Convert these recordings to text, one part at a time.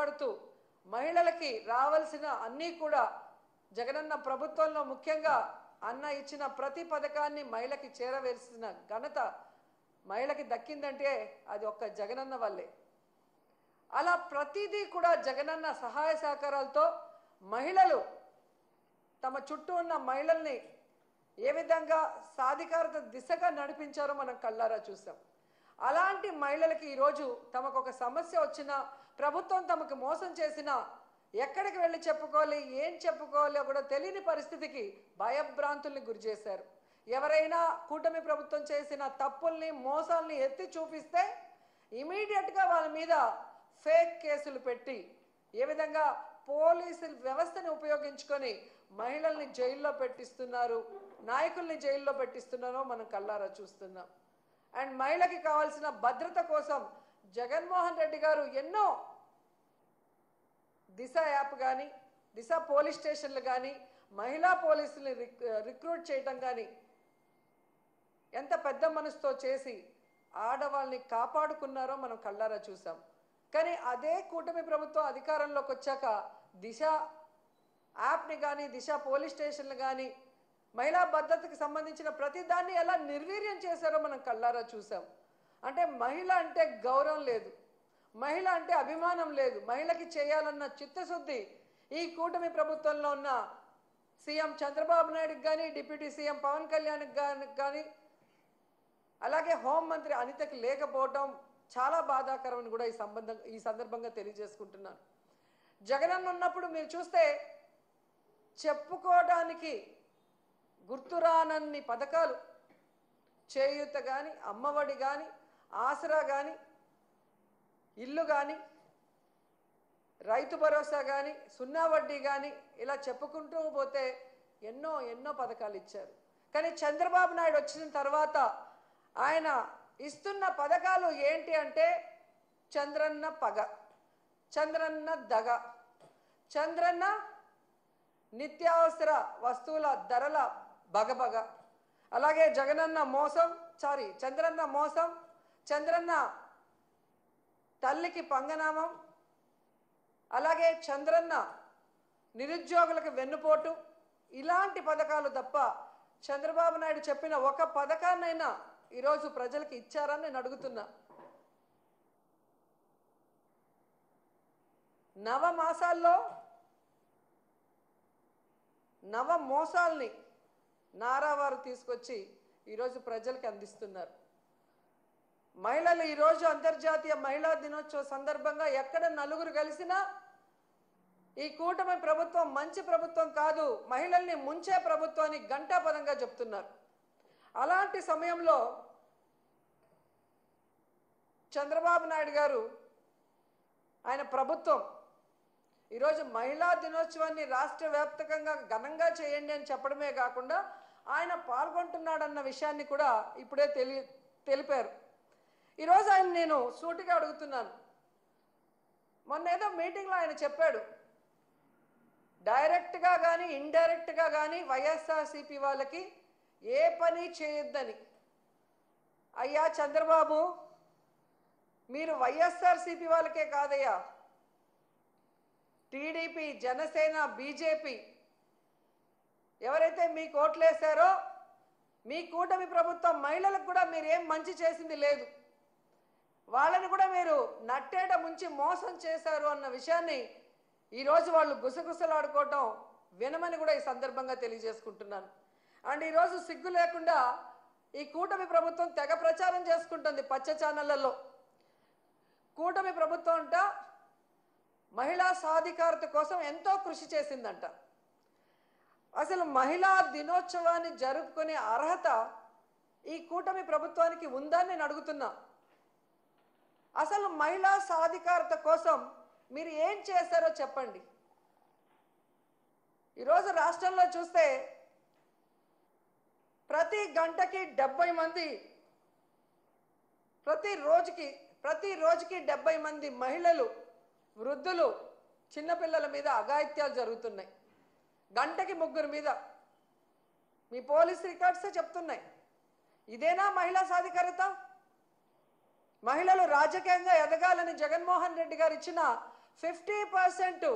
మాట్లాడుతూ మహిళలకి రావాల్సిన అన్నీ కూడా జగనన్న ప్రభుత్వంలో ముఖ్యంగా అన్న ఇచ్చిన ప్రతి పథకాన్ని మహిళకి చేరవేసిన ఘనత మహిళకి దక్కిందంటే అది ఒక్క జగనన్న వల్లే. అలా ప్రతిదీ కూడా జగనన్న సహాయ సహకారాలతో మహిళలు తమ చుట్టూ ఉన్న మహిళల్ని ఏ విధంగా సాధికారత దిశగా నడిపించారో మనం కళ్ళారా చూసాం. అలాంటి మహిళలకి ఈరోజు తమకు ఒక సమస్య వచ్చినా, ప్రభుత్వం తమకు మోసం చేసినా ఎక్కడికి వెళ్ళి చెప్పుకోవాలి, ఏం చెప్పుకోవాలో కూడా తెలియని పరిస్థితికి భయభ్రాంతుల్ని గురి చేశారు. ఎవరైనా కూటమి ప్రభుత్వం చేసిన తప్పుల్ని మోసాల్ని ఎత్తి చూపిస్తే ఇమీడియట్గా వాళ్ళ మీద ఫేక్ కేసులు పెట్టి ఏ విధంగా పోలీసు వ్యవస్థని ఉపయోగించుకొని మహిళల్ని జైల్లో పెట్టిస్తున్నారు, నాయకుల్ని జైల్లో పెట్టిస్తున్నారో మనం కళ్ళారా చూస్తున్నాం. అండ్ మహిళకి కావాల్సిన భద్రత కోసం జగన్మోహన్ రెడ్డి గారు ఎన్నో దిశ యాప్ కానీ, దిశ పోలీస్ స్టేషన్లు కానీ, మహిళా పోలీసుల్ని రిక్రూట్ చేయటం కానీ ఎంత పెద్ద మనసుతో చేసి ఆడవాళ్ళని కాపాడుకున్నారో మనం కళ్ళారా చూసాం. కానీ అదే కూటమి ప్రభుత్వం అధికారంలోకి వచ్చాక దిశ యాప్ని కానీ, దిశ పోలీస్ స్టేషన్లు కానీ, మహిళా భద్రతకి సంబంధించిన ప్రతి దాన్ని ఎలా నిర్వీర్యం చేశారో మనం కళ్ళారా చూసాం. అంటే మహిళ అంటే గౌరవం లేదు, మహిళ అంటే అభిమానం లేదు, మహిళకి చేయాలన్న చిత్తశుద్ధి ఈ కూటమి ప్రభుత్వంలో ఉన్న సీఎం చంద్రబాబు నాయుడుకి కానీ, డిప్యూటీ సీఎం పవన్ కళ్యాణ్కి కానీ, అలాగే హోంమంత్రి అనితకి లేకపోవడం చాలా బాధాకరమని కూడా ఈ సందర్భంగా తెలియజేసుకుంటున్నాను. జగనన్న ఉన్నప్పుడు మీరు చూస్తే చెప్పుకోవడానికి గుర్తురానన్ని పథకాలు, చేయూత కానీ, అమ్మఒడి కానీ, ఆసరా కానీ, ఇల్లు కానీ, రైతు భరోసా కానీ, సున్నా వడ్డీ కానీ, ఇలా చెప్పుకుంటూ పోతే ఎన్నో ఎన్నో పథకాలు ఇచ్చారు. కానీ చంద్రబాబు నాయుడు వచ్చిన తర్వాత ఆయన ఇస్తున్న పథకాలు ఏంటి అంటే చంద్రన్న పగ, చంద్రన్న దగ, చంద్రన్న నిత్యావసర వస్తువుల ధరల బగబగ, అలాగే జగనన్న మోసం, చంద్రన్న మోసం, చంద్రన్న తల్లికి పంగనామం, అలాగే చంద్రన్న నిరుద్యోగులకు వెన్నుపోటు, ఇలాంటి పథకాలు తప్ప చంద్రబాబు నాయుడు చెప్పిన ఒక పథకాన్నైనా ఈరోజు ప్రజలకు ఇచ్చారని నేను అడుగుతున్నా. నవమాసాల్లో నవ మోసాల్ని నారావారు తీసుకొచ్చి ఈరోజు ప్రజలకు అందిస్తున్నారు. మహిళలు ఈరోజు అంతర్జాతీయ మహిళా దినోత్సవ సందర్భంగా ఎక్కడ నలుగురు కలిసినా ఈ కూటమి ప్రభుత్వం మంచి ప్రభుత్వం కాదు, మహిళల్ని ముంచే ప్రభుత్వాన్ని ఘంటాపదంగా చెప్తున్నారు. అలాంటి సమయంలో చంద్రబాబు నాయుడు గారు ఆయన ప్రభుత్వం ఈరోజు మహిళా దినోత్సవాన్ని రాష్ట్ర వ్యాప్తంగా ఘనంగా చేయండి అని చెప్పడమే కాకుండా ఆయన పాల్గొంటున్నాడన్న విషయాన్ని కూడా ఇప్పుడే తెలిపారు. ఈరోజు ఆయన నేను సూటిగా అడుగుతున్నాను. మొన్న ఏదో మీటింగ్లో ఆయన చెప్పాడు, డైరెక్ట్గా కానీ ఇండైరెక్ట్గా కానీ వైఎస్ఆర్సీపీ వాళ్ళకి ఏ పని చేయొద్దని. అయ్యా చంద్రబాబు, మీరు వైఎస్ఆర్సీపీ వాళ్ళకే కాదయ్యా, టీడీపీ, జనసేన, బీజేపీ ఎవరైతే మీకు ఓట్లేశారో మీ కూటమి ప్రభుత్వం మహిళలకు కూడా మీరు ఏం మంచి చేసింది లేదు, వాళ్ళని కూడా మీరు నట్టేట ముంచి మోసం చేశారు అన్న విషయాన్ని ఈరోజు వాళ్ళు గుసగుసలాడుకోవటం వినమని కూడా ఈ సందర్భంగా తెలియజేసుకుంటున్నాను. అండ్ ఈరోజు సిగ్గు లేకుండా ఈ కూటమి ప్రభుత్వం తెగ ప్రచారం చేసుకుంటుంది పచ్చ ఛానళ్లలో. కూటమి ప్రభుత్వం అంట మహిళా సాధికారత కోసం ఎంతో కృషి చేసిందంట. అసలు మహిళా దినోత్సవాన్ని జరుపుకునే అర్హత ఈ కూటమి ప్రభుత్వానికి ఉందని నేను అడుగుతున్నా. అసలు మహిళా సాధికారత కోసం మీరు ఏం చేశారో చెప్పండి. ఈరోజు రాష్ట్రంలో చూస్తే ప్రతి గంటకి 70 మంది, ప్రతి రోజుకి 70 మంది మహిళలు, వృద్ధులు, చిన్నపిల్లల మీద అఘాయిత్యాలు జరుగుతున్నాయి. గంటకి 3 మీద మీ పోలీస్ రికార్డ్సే చెప్తున్నాయి. ఇదేనా మహిళా సాధికారత? మహిళలు రాజకీయంగా ఎదగాలని జగన్మోహన్ రెడ్డి గారు ఇచ్చిన 50%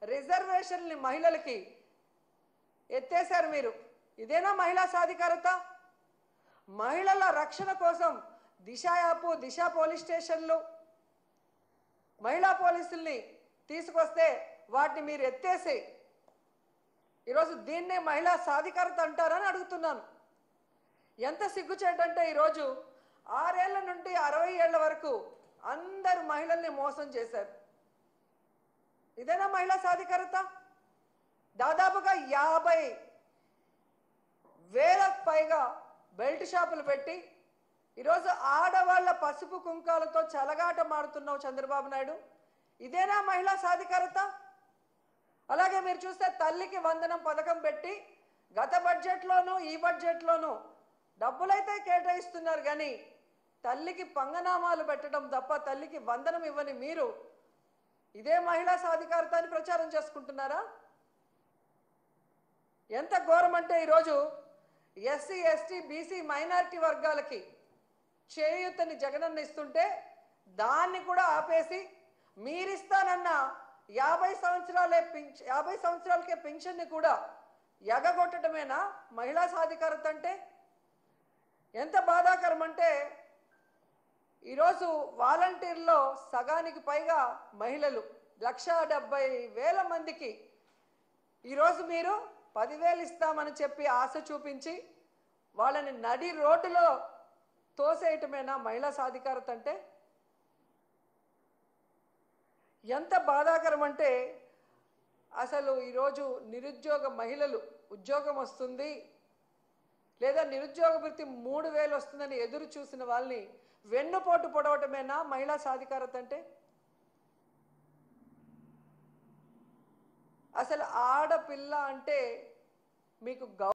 రిజర్వేషన్ని మహిళలకి ఎత్తేశారు మీరు. ఇదేనా మహిళా సాధికారత? మహిళల రక్షణ కోసం దిశ యాప్, దిశ పోలీస్ స్టేషన్లు, మహిళా పోలీసుల్ని తీసుకొస్తే వాటిని మీరు ఎత్తేసి ఈరోజు దీన్నే మహిళా సాధికారత అంటారని అడుగుతున్నాను. ఎంత సిగ్గుచేటంటే ఈరోజు 6 ఏళ్ల నుండి 60 ఏళ్ల వరకు అందరు మహిళల్ని మోసం చేశారు. ఇదేనా మహిళా సాధికారత? దాదాపుగా 50,000 పైగా బెల్ట్ షాపులు పెట్టి ఈరోజు ఆడవాళ్ల పసుపు కుంకాలతో చెలగాటమాడుతున్నావు చంద్రబాబు నాయుడు. ఇదేనా మహిళా సాధికారత? అలాగే మీరు చూస్తే తల్లికి వందనం పథకం పెట్టి గత బడ్జెట్లోనూ ఈ బడ్జెట్లోనూ డబ్బులైతే కేటాయిస్తున్నారు, కానీ తల్లికి పంగనామాలు పెట్టడం తప్ప తల్లికి వందనం ఇవ్వని మీరు ఇదే మహిళా సాధికారత అని ప్రచారం చేసుకుంటున్నారా? ఎంత ఘోరం అంటే ఈరోజు ఎస్సీ, ఎస్టీ, బీసీ, మైనారిటీ వర్గాలకి చేయూతని జగనన్న ఇస్తుంటే దాన్ని కూడా ఆపేసి మీరిస్తానన్న 50 సంవత్సరాలకే పెన్షన్ని కూడా ఎగగొట్టడమేనా మహిళా సాధికారత అంటే? ఎంత బాధాకరం అంటే ఈరోజు వాలంటీర్లో సగానికి పైగా మహిళలు, 1,70,000 మందికి ఈరోజు మీరు 10,000 ఇస్తామని చెప్పి ఆశ చూపించి వాళ్ళని నడి రోడ్డులో తోసేయటమేనా మహిళా సాధికారత అంటే? ఎంత బాధాకరం అంటే అసలు ఈరోజు నిరుద్యోగ మహిళలు ఉద్యోగం వస్తుంది లేదా నిరుద్యోగ వృత్తి 3,000 వస్తుందని ఎదురు చూసిన వాళ్ళని వెన్నుపోటు పొడవటమేనా మహిళా సాధికారత అంటే? అసలు ఆడపిల్ల అంటే మీకు